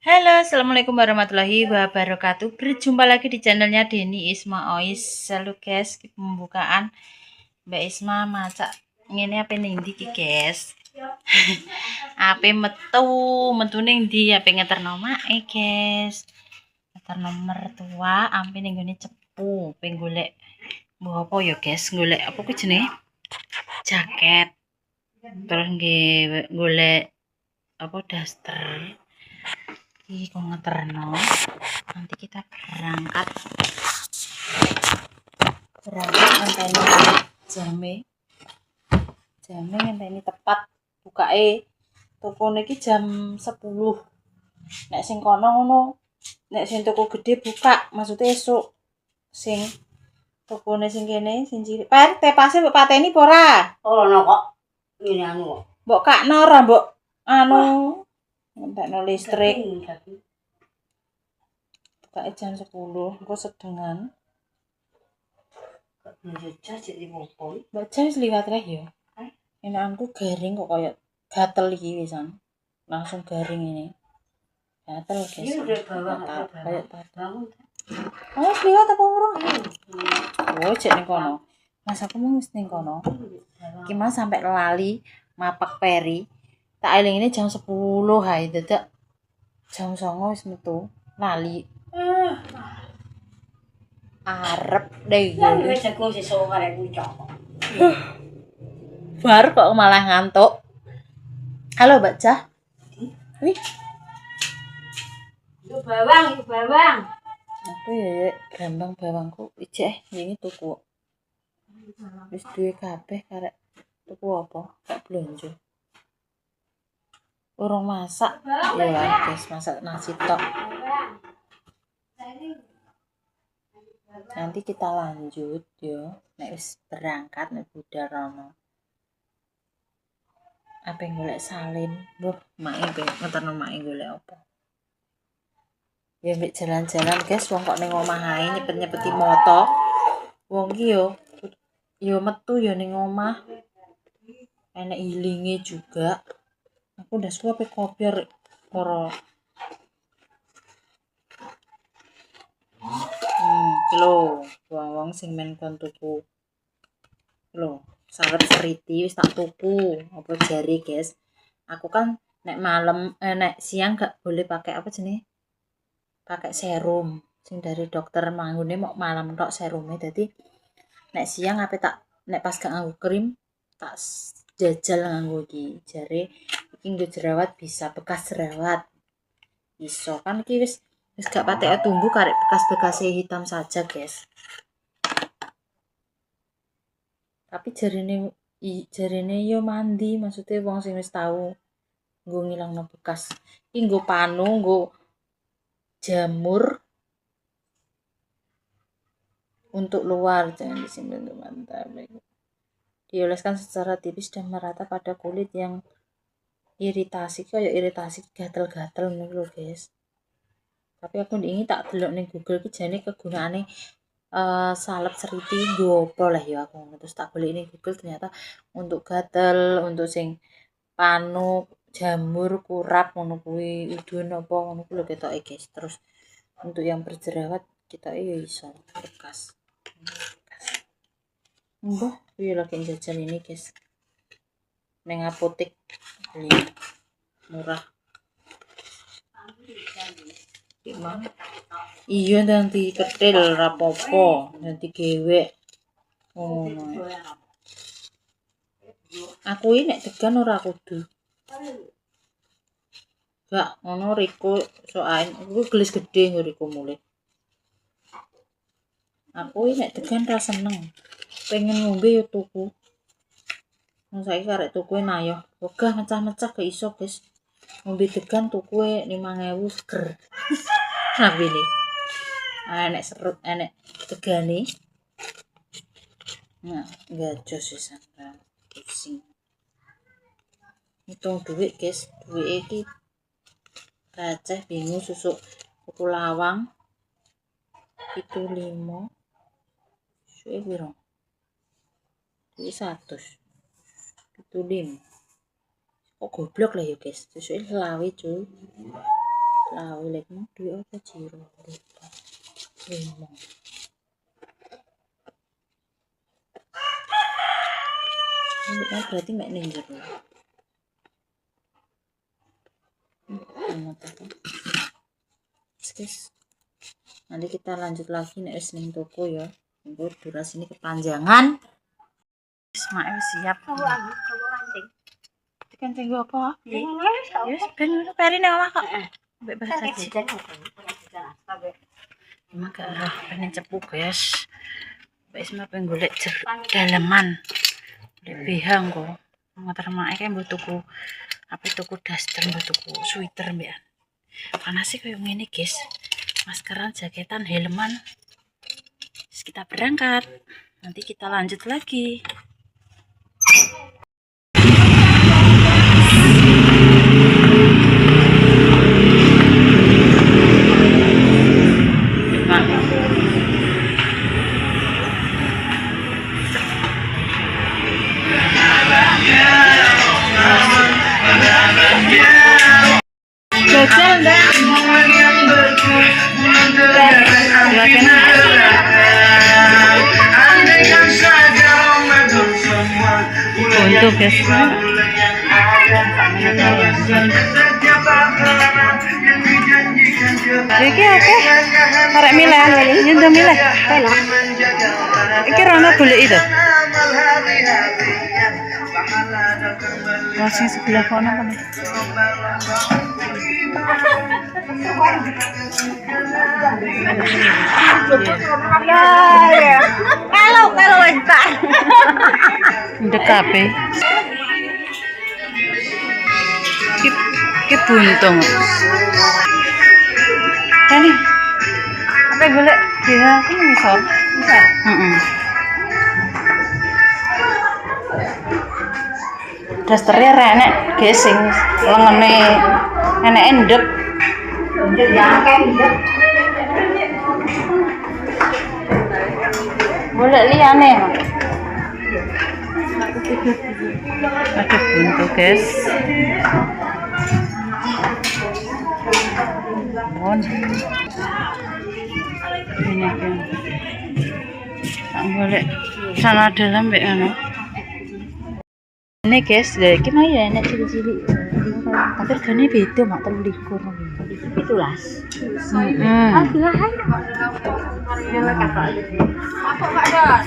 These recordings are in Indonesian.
Halo, assalamualaikum warahmatullahi wabarakatuh. Berjumpa lagi di channelnya Deni Isma Ois. Halo guys, pembukaan Mbak Isma masak ngene apa ning ndi iki guys? Ape metu ning ndi ape ngeterno mae guys. Ngeterno mertua ampe ning gone cepu, pengen golek mbok apa ya guys? Golek apa ku jenenge? Jaket. Terus nggih golek apa daster. Iki kok ngeterno. Nanti kita berangkat ngenteni jame ngenteni tepat bukae toko niki jam 10. Nek sing kono ngono, nek sing toko gede buka maksudnya esuk. Sing tokone sing kene sing cilik tepase mbok pateni apa ora? Ono kok ngene anu kok. Mbok kakno ora mbok anu ngentekno listrik. Bukae jam 10 engko sedengan. Njajah sik dipopo. Mbak Jas liwat reh ya. Enakanku garing kok kayak gatel iki wisan. Langsung garing ini. Gatel guys. Ini udah bawah kayak bangun. Oh, liwat apa urung? Oh, cek ning kono. Mas aku mau wis ning kono. Iki mas sampai lali mapak peri. Tak eling ini jam 10 hae dadak jam 09.00 wis metu. Lali. Arep deh. Kan wis jago sesuk arek pucuk. Baru kok malah ngantuk. Halo Mbak Cah. Wih. Yuk bawang. Apa ya brambang bawangku ijek wingi tuku. Wis duwe kabeh karek tuku apa? Tak blonjo. Urung masak. Ya guys, masak nasi tok. Nanti kita lanjut yo. Nek wis berangkat nek budal rono. Apa golek salin? Mbah, mae ngeterno mae golek apa? Ya mbek jalan-jalan guys, wong kok ning omah ae nyepet-nyepeti moto. Wong iki yo metu yo ning omah. Enek healinge juga. Aku udah suka pe kopior karo lho, wong sing men kon tuku. Lho, salep seriti wis tak tuku. Apa jari, guys? Aku kan nek malam nek siang gak boleh pakai apa jenenge? Pakai serum sing dari dokter manggone mok malam tok serume. Dadi nek siang ape tak nek pas gak nganggo krim tak jajal nganggo iki. Jare iki nggo jerawat bisa bekas jerawat. Iso kan iki wis gak patek tumbuh karek bekas-bekase hitam saja, guys. Tapi jarine yo mandi, maksudnya wong sing wis tau nggo ngilangno bekas. Iki nggo panu, nggo jamur untuk luar, jangan disimpan untuk mantap. Dioleskan secara tipis dan merata pada kulit yang iritasi, kayak iritasi gatel-gatel ngono lho, guys. Tapi aku ini tak delok ning Google ki jane kegunaane salep seriti nggo apa lah ya aku. Terus tak golek ning Google ternyata untuk gatel, untuk sing panuk, jamur, kurap ngono kuwi, udun apa ngono kuwi lho ketoke, guys. Terus untuk yang berjerawat kita ya iso bekas. Mbah, kuwi lagi jajal ini, guys. Neng apotek beli murah. Gimana? Iya nanti ketil rapopo, nanti gewek. Oh. Aku ini nek degan ora kudu. Gak ngono Riko soalnya aku gelis gede ngriku mulih. Aku ini nek degan ra seneng. Pengen ngombe yo tuku. Wong saiki karek tukuke nayoh. Wegah mecah-mecah gak iso, guys. Ngombe degan tukuke 5.000 seger. Rabine. Enek serut, enek tegane. Nah, gajos wisan. Pusing. Hitung duit, guys. Duit iki receh bingung susuk tuku lawang. 75. Suwe piro? 100. 75. Kok goblok lah ya, guys. Susuke selawe, cuy. lawe lek mau duwe apa jiro. Lemong. Ini kan berarti mek ning jero. Guys. Nanti kita lanjut lagi nek wis ning toko ya. Engko durasi ini kepanjangan. Ismail siap. Dikencing gua apa? Yes, ben ngono perine omah kok. Mbek bahasa maka pengen cepu guys. Wis mapen golek daleman. Lebih hang kok. Ngotor mae kae mbok tuku apa tuku daster mbok tuku sweater mbekan. Panas sih kayak ngene guys. Maskeran, jaketan, helman. Terus kita berangkat. Nanti kita lanjut lagi. Untuk guys, iki oke, karek milih, nyundo milih, iki rono golek itu. Masih sebelah kono kan? Ya. Kalau entar. Ndek kabeh. Ki buntung. Ini apa golek dia aku misal. Heeh. Dasternya renek gesing lengene enek endek. Endek ya endek. Golek liyane. Ada buntu guys. Bon. Ini kan. Tak boleh sana dalam mbek ngono. Ini guys, iki mah ya enek cilik-cilik. Tapi regane beda mak 23. Itulah. Heeh. Ya lah kakak. Apa Pak Don?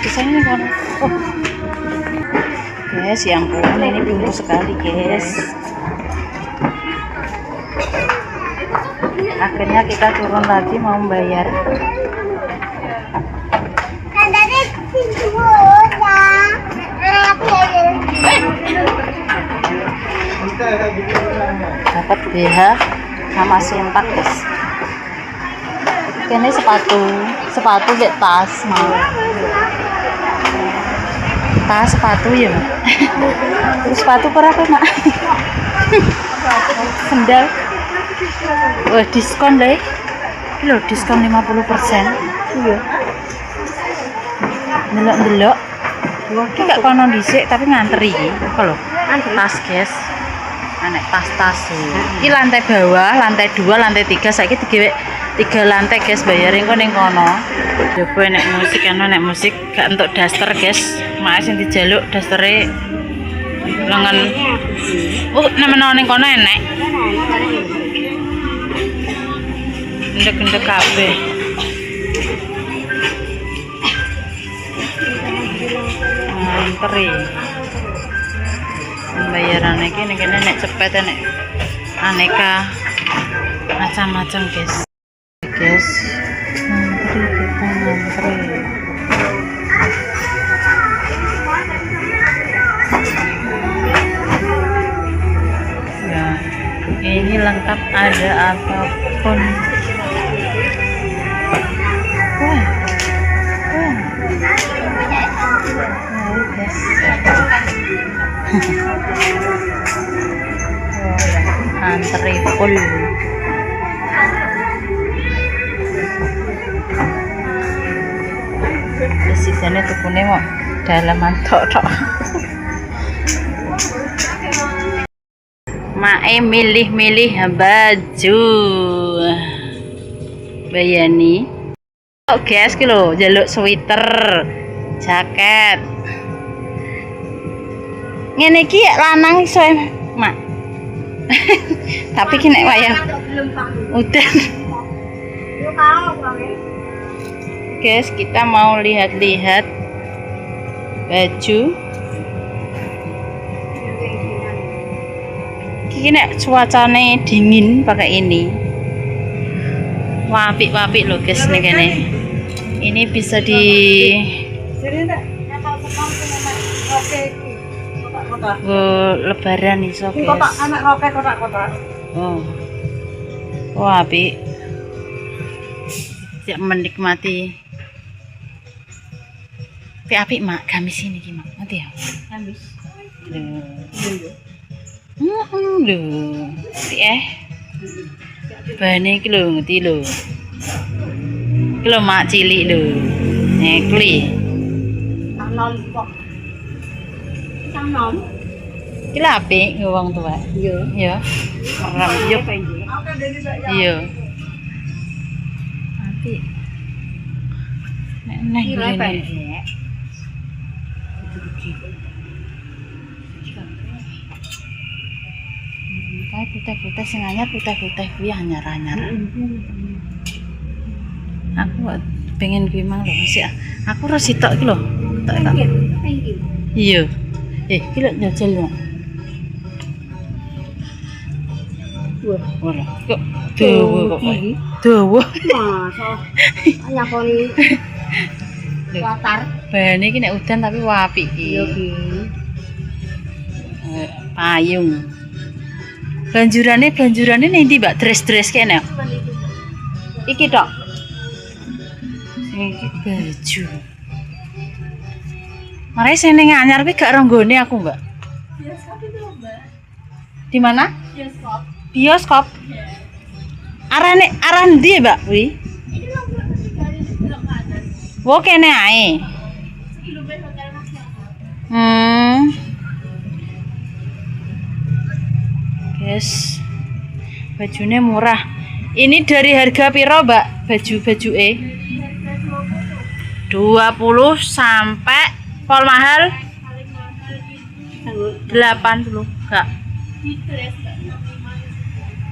Kisahnya kan, oh guys, yang ampun ini pintu sekali guys. Akhirnya kita turun lagi mau membayar. Dapat BH sama sempak guys. Ini sepatu dek tas mau. Tas sepatu ya. Terus sepatu berapa nak? Sendal. Wah diskon deh. Loh diskon 50%. Iya. Delok. Iki gak kono dhisik tapi nganteri iki. Apa lho? Tas guys. Anek tas iki lantai bawah, lantai 2, lantai 3 saiki digawe 3 lantai guys, bayarin kok ning kono. Jopo enek musik ana nek musik gak entuk daster guys. Mak sing dijaluk dastere lengan. Oh, nemeno ning kono enek. Ndek-ndek kabeh. Antri. Pembayaran iki ning kene nek cepet nek aneka macam-macam guys. Guys, ngantri. Ya, ini lengkap ada apapun. Guys. Antri full. Sisanya tukune mau dalaman tok. Mae milih-milih baju. Bayani. Oh guys, ki lho, njaluk sweater, jaket. Ngene iki lanang iso, Mak. Tapi ki nek wayah udan. Guys, kita mau lihat-lihat baju. Iki nek cuacane dingin pakai ini. Wapik-wapik loh guys nih kene. Ini bisa di lebaran iso guys. Kotak anak roket kotak-kotak. Oh. Wapik. Siap menikmati. Apik Mak, gamis ini ki Mak. Nanti ya. Gamis. Lho. Bane iki lho ngerti lho. Iki lho Mak cilik lho. Nekli. Anom kok. Anom. Iki lho apik wong tuwa. Iya. Ya. Merem yo. Iya. Apik. Nek ngene. Kayak putih-putih sing anyar putih-putih kuwi anyar-anyar. Aku pengen kuwi mang lho, sik. Aku ora sitok iki lho. Tak. Iya. Iki lho njajal lho. Wah, kok dawa kok. Dawa. Masa nyakoni latar. Bahane iki nek udan tapi apik iki. Iya ki. Payung. Banjurane nanti Mbak dress kene. Iki tok. Iki baju. Mare sene anyar kuwi gak ronggone aku, Mbak. Bioskop itu loh, Mbak. Di mana? Bioskop. Bioskop. Arah ndi, Mbak kuwi? Ini loh Mbak, dari belok kanan. Wo kene ae. Kilometer Hotel Nasional. Guys. Bajunya murah. Ini dari harga piro, Mbak? Baju-baju 20 sampai pol mahal 80. Enggak.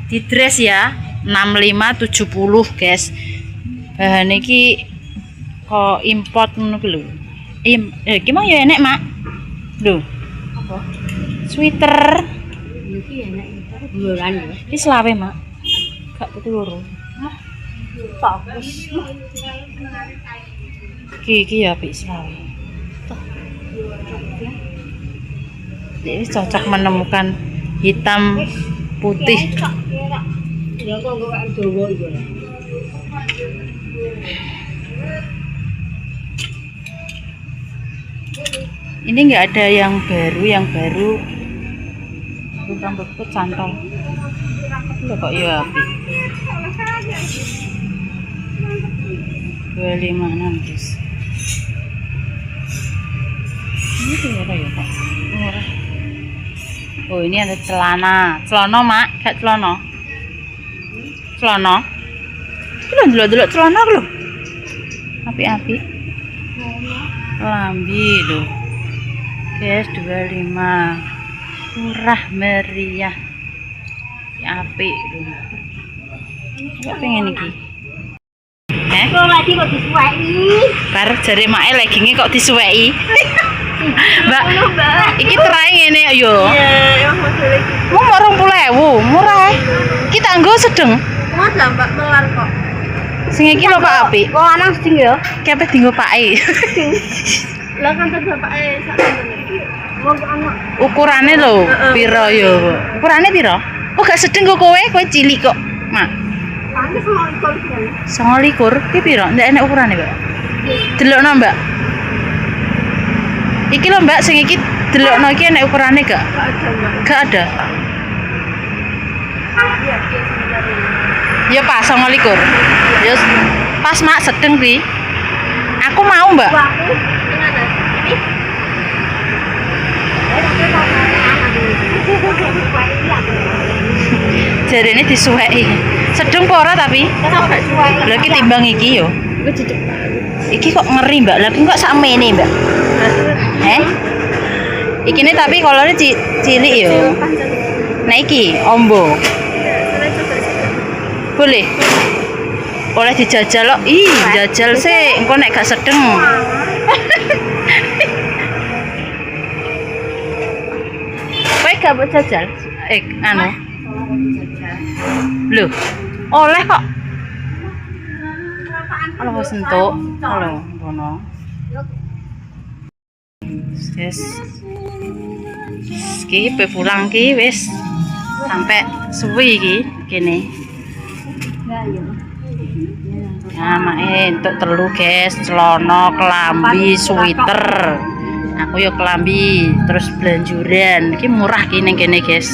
Di dress ya 65 70, guys. Bahan iki kok import ngono ki lho. Iki mau ya enek, Mak. Lho. Apa? Sweater. Iki enak. Bulan ya. Iki selawe, Mak. Gak putih loro. Bagus. Iki ya apik selawe. Jadi cocok menemukan hitam putih. Ya kok gak dawa iki. Ini nggak ada yang baru rambutku cantol. Loh kok ya apik. 25-an guys. Ini berapa ya Pak? Murah. Oh ini ada celana Mak, kayak celana. Ini lho delok celana lho. Apik-apik. Lambi lho. Guys 25. Murah meriah. Apik lho. Kok pengen iki? Kok lagi kok disuweki? Bar jare make legginge kok disuweki. Mbak, iki terae ngene yo. Iya, emang model iki. Mau 20.000, murah. Kita nggo sedeng. Mas lah Mbak melar kok. Sing iki lho Pak apik. Kok anak seding ya? Kepe dinggo pake. Lah kan bapake sak iki. Wong anak. Ukurane lho, piro yo? Ukurane piro? Oh gak sedeng kok kowe cilik kok, Mak. Ane sama ikon. 29. Ki piro? Ndak enek ukurane, Mbak. Delokno, Mbak. Iki lho, Mbak, sing iki delokno iki enek ukurane gak? Gak ada. Iya, Ya pas 29. Ya pas Mak sedeng kuwi. Aku mau, Mbak. aku gimana? Ini. Ini pakai anak dulu. Jarene disuweki. Sedeng apa ora tapi? Sampai cuek. Lha iki timbang iki yo. Iku cicip. Iki kok ngeri, Mbak. Lah kok sakmene, Mbak? Iki nih tapi kolornya cilik yo. Nah iki ombo. Boleh. Boleh dijajal lo. Ih, jajal sih. Engko nek gak sedeng. Kowe gak mau jajal? Anu. Loh. Oleh kok. Kalau sentuk. Halo, ngono. Yes. Iki pe pulang ki wis sampai suwi iki kene. Anake entuk telu, guys, celana, kelambi, sweater. Aku yo kelambi, terus belanjuran. Iki murah ki ning kene, guys.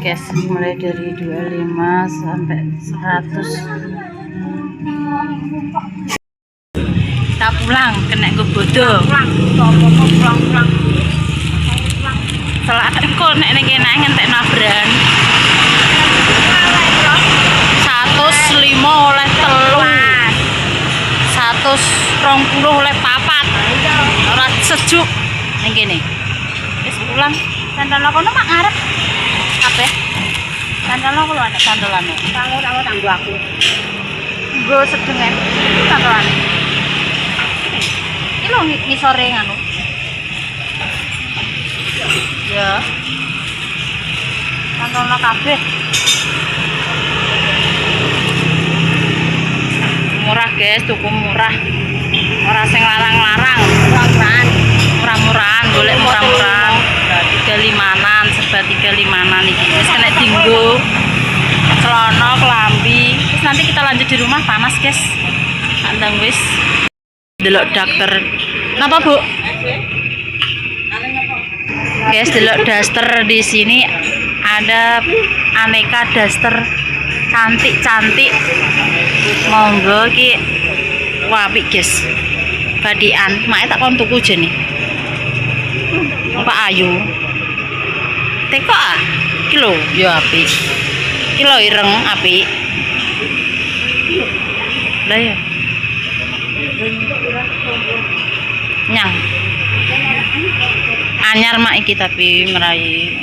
Guys, mulai dari 25 sampai 100. Kita pulang, kena gue bodoh. Pulang. Setelah kok nek ning kene ngentek nabran. 105 oleh telu. 120 oleh papat. Ora sejuk ning kene. Wis pulang. Sandal kono mak ngarep. Kabeh. Sandal aku lho ana sandalane. Tanggo aku. Nggo sedengen. Sandalane. Iki lho ngisore nganu. Ya. Sandalane kabeh. Murah, guys, tuku murah. Ora sing larang-larang. Murah-murahan, golek murah-murahan. 35-an, serba 35-an iki. Wis kena dinggo. Celana, kelambi. Terus nanti kita lanjut di rumah, panas, guys. Andang wis. Delok dokter. Napa, Bu? Guys, delok daster di sini ada aneka daster cantik-cantik. Monggo ki apik, guys. Badian, mak tak kon tuku jene. Pak Ayu. Teko ah. Kilo yo apik. Kilo ireng apik. Lah ya. Nyang. Anyar mak iki tapi merai.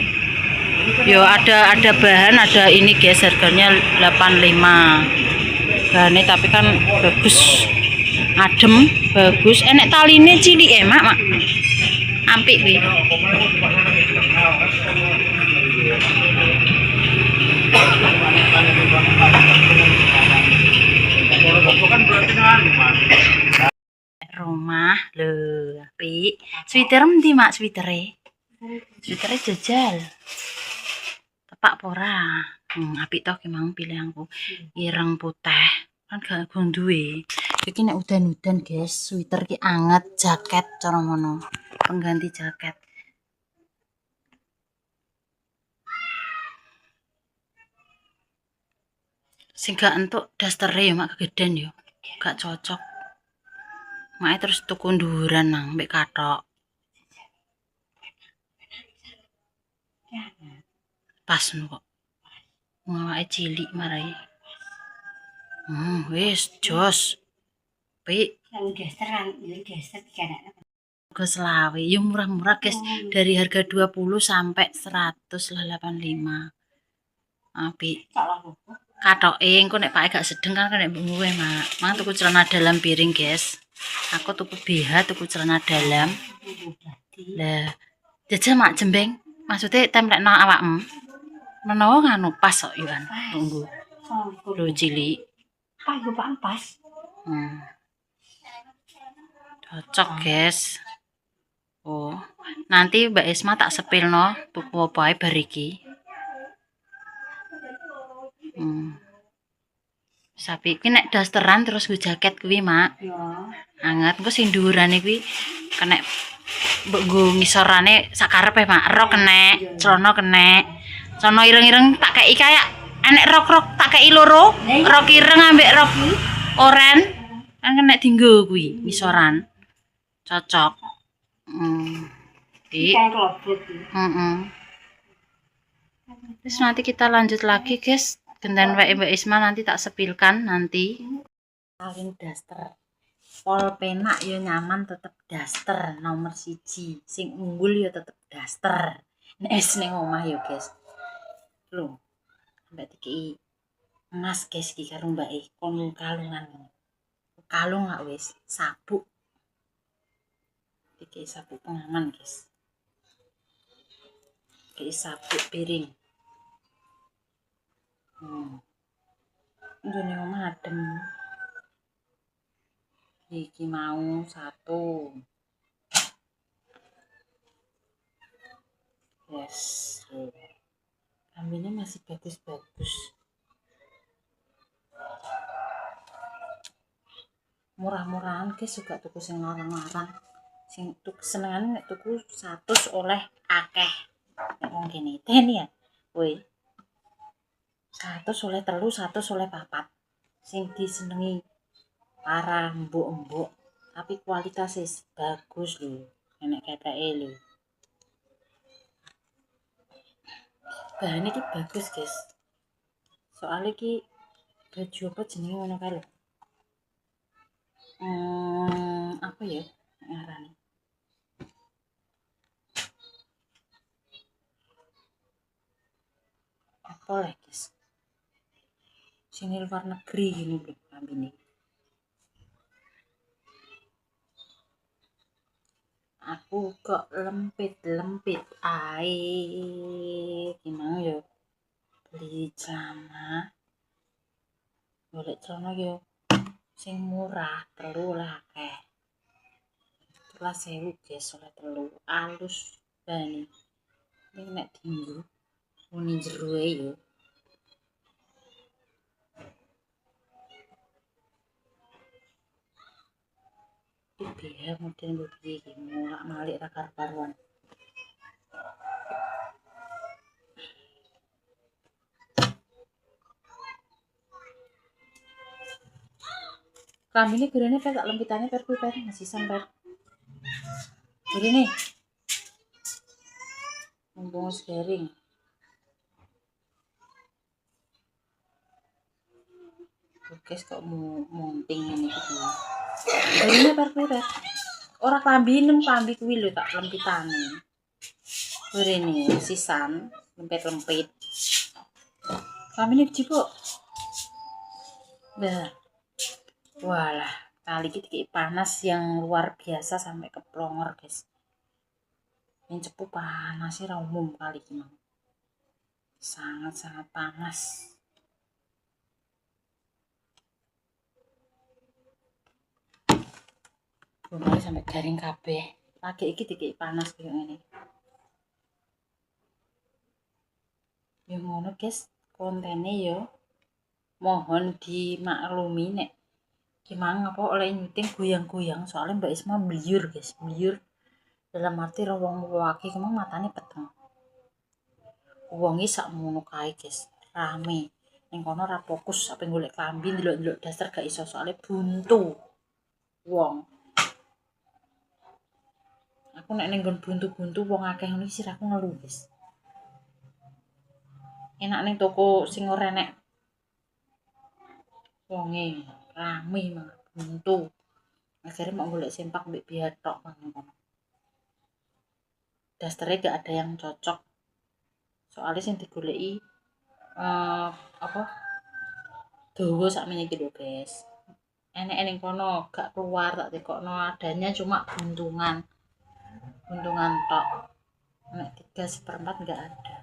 Yo ada bahan, ada ini, guys, harganya 85. Bahannya tapi kan bagus. Adem, bagus. Enek taline cilik mak. Ampik kuwi. Rumah lho, apik. Sweater endi, Mak, sweatere? Sweatere jajal. Tepak pora. Apik toh ki mang pilihanku. Ireng putih. Kan gak duwe. Iki nek udan-udan, guys, sweater ki anget, jaket cara ngono. Pengganti jaket. Sing gak entuk dastere ya mak kegeden ya. Gak cocok. Mak terus tuku nduran nang mbek kathok. Pas kok. Ngawake cilik marai. Wis jos. Pik. Harga selawe, ya murah-murah, guys. Dari harga 20 sampai 185. Apik. Kathoke engko nek pake gak sedeng kan nek mbuwe, Mak. Mang tuku celana dalam piring, guys. Aku tuku BH, tuku celana dalam. Lah, jajal mak jembeng. Maksudnya templekno awakmu. Menawa nganu pas kok yo kan. Tunggu. Lho cilik. Pas. Cocok, guys. Oh, nanti Mbak Isma tak sepilno tuku apa ae bar iki. Sapi iki nek dasteran terus gue jaket kuwi, Mak. Ya. Anget engko sing dhuwurane kuwi kena mbok nggo ngisorane sakarepe mak rok kenek, celana kenek. Celana ireng-ireng tak kei kayak enek rok-rok tak kei loro, rok ireng ambek rok oren. Kan kena dienggo kuwi ngisoran. Cocok. Dik. Terus nanti kita lanjut lagi, guys. Genten wae Mbak Isma nanti tak sepilkan nanti. Paling daster. Pol penak yo nyaman tetep daster nomor 1. Sing unggul yo tetep daster. Nek ning omah yo, guys. Lho. Mbak dikei emas guys iki karo Mbak E kon kalungan. Kalung gak wis, sabuk. Dikei sabuk pengaman, guys. Dikei sabuk piring. Nggone omah adem. Iki mau 1. Yes. Kambingnya masih bagus-bagus. Murah-murahan guys juga tuku sing larang-larang. Sing tuku senengane nek tuku 100 oleh akeh. Nek wong kene teni ya. Woi. 100 oleh 3, 100 oleh 4. Sing disenengi para mbok-mbok, tapi kualitasnya bagus lho. Enek keteke lho. Bahan iki bagus, guys. Soalnya iki baju apa jenenge ngono kae lho. Apa ya ngarane? Apa lah, guys? Sini luar negeri gini lho kambine. Aku kok lempit-lempit ae. Gimana yo? Beli celana. Golek celana yo sing murah, 3 oleh akeh. 1.000 guys oleh 3 alus bani. Ini nek dienggo muni jero yo. BH model piye iki mulak-malik ra karuan. Kambingnya gurene per tak lempitannya per masih sampai. Gurene. Mumpung garing. Guys kok monting ini gitu. Gurene per. Ora kambing pambi kuwi lho tak lempitane. Gurene sisan lempit-lempit. Kambingnya dijipuk. Bah. Walah, kali iki panas yang luar biasa sampai keplongor, guys. Yang cepu panas sih ra umum kali iki, Mang. Sangat-sangat panas. Mulai sampai garing kabeh. Lagi iki dikei panas kaya ngene. Ya ngono, guys. Kontene yo mohon dimaklumi nek gimana apa oleh nyuting goyang-goyang soalnya Mbak Isma meliur, guys. Meliur dalam arti wong waki kemang matane peteng. Wonge sak ngono kae, guys. Rame. Ning kono ora fokus ape golek klambi ndelok-ndelok daster gak iso soalnya buntu. Wong. Aku nek ning nggon buntu-buntu wong akeh ngono iki sirahku ngelu, guys. Enak ning toko sing ora enek wonge rame banget buntu. Akhirnya mau golek sempak mbek biar tok ngono. Dasternya gak ada yang cocok. Soalnya sing digoleki apa? Dawa sakmene iki lho, guys. Enek ning kono gak keluar tak tekokno adanya cuma buntungan. Buntungan tok. Nek 3/4 enggak ada.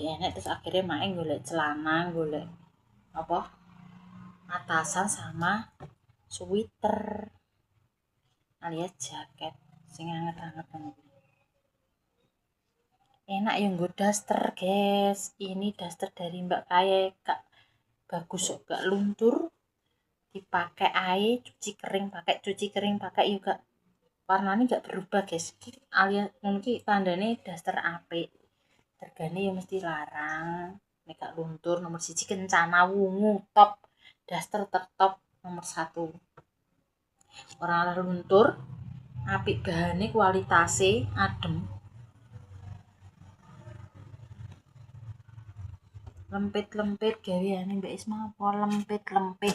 Enek terus akhirnya main golek celana, golek apa? Atasan sama sweater alias jaket sing anget-anget banget. Enak ya nggo daster, guys. Ini daster dari Mbak Kaya, Kak. Bagus kok, gak luntur. Dipakai air, cuci kering pakai juga. Warnanya gak berubah, guys. Alias mungkin tandane daster apik. Regane ya mesti larang. Nek gak luntur nomor 1 kencana wungu top. Daster tertop nomor 1. Ora luntur, apik bahane, kualitase, adem. Lempit-lempit gaweane Mbak Isma apa lempit-lempit.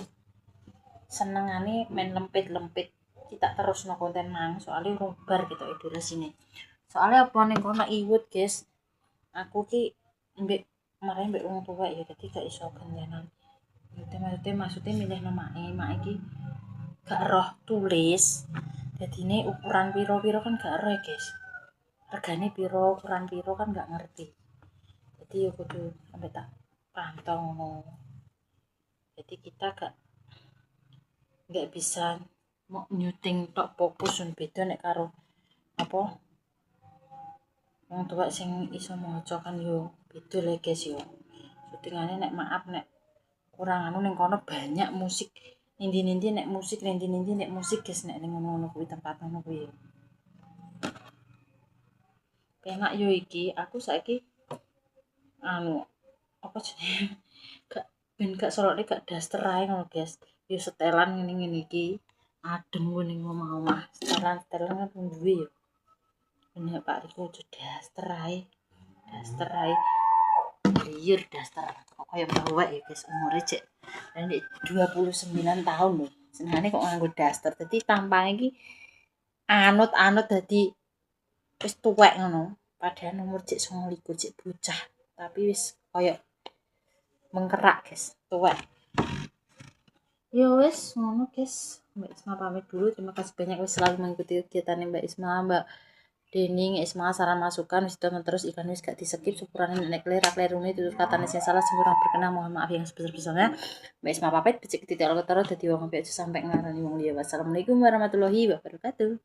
Senengane main lempit-lempit. Kita terus no konten mang soalnya rubar gitu durasine. Soalnya apa ning kono iwut, guys. Aku ki mbek kemarin mbek wong tua ya dadi gak iso ganjanan. Maksudnya milih nomake, mak iki gak roh tulis. Dadine ukuran piro-piro kan gak roh, guys. Regane piro, ukuran piro kan gak ngerti. Jadi ya kudu sampe tak pantau ngono. Jadi kita gak bisa mau nyuting tok fokus beda nek karo apa wong tua sing iso maca kan yo beda le guys yo. Syutingane nek maaf nek kurang anu ning kono banyak musik. Nindi-nindi nek musik guys nek ning ngono kuwi tempat ngono kuwi. Penak yo iki, aku saiki anu apa jenenge gak solone gak daster ae ngono guys. Yo setelan ngene-ngene iki adem ning omah-omah. Setelan kan duwe yo. Ini Pak Riko daster ae. Liur daster. Kok kaya bawek ya guys umure cek. Nek 29 tahun lho. Senengane kok nganggo daster. Dadi tampang iki anut-anut dadi wis tuwek ngono. Padahal umur cek 29 cek bocah. Tapi wis kaya mengkerak guys, tuwek. Ya wis ngono guys. Mbak Isma pamit dulu. Terima kasih banyak wis selalu mengikuti kegiatan Mbak Isma, Mbak Dening, Isma saran masukan wis tonton terus ikan wis gak di-skip syukurane nek klerune tutur katane sing salah sing kurang berkenan mohon maaf yang sebesar-besarnya. Mbak Isma pamit becik titik alur dadi wong apik aja sampai ngarani wong liya. Wassalamualaikum warahmatullahi wabarakatuh.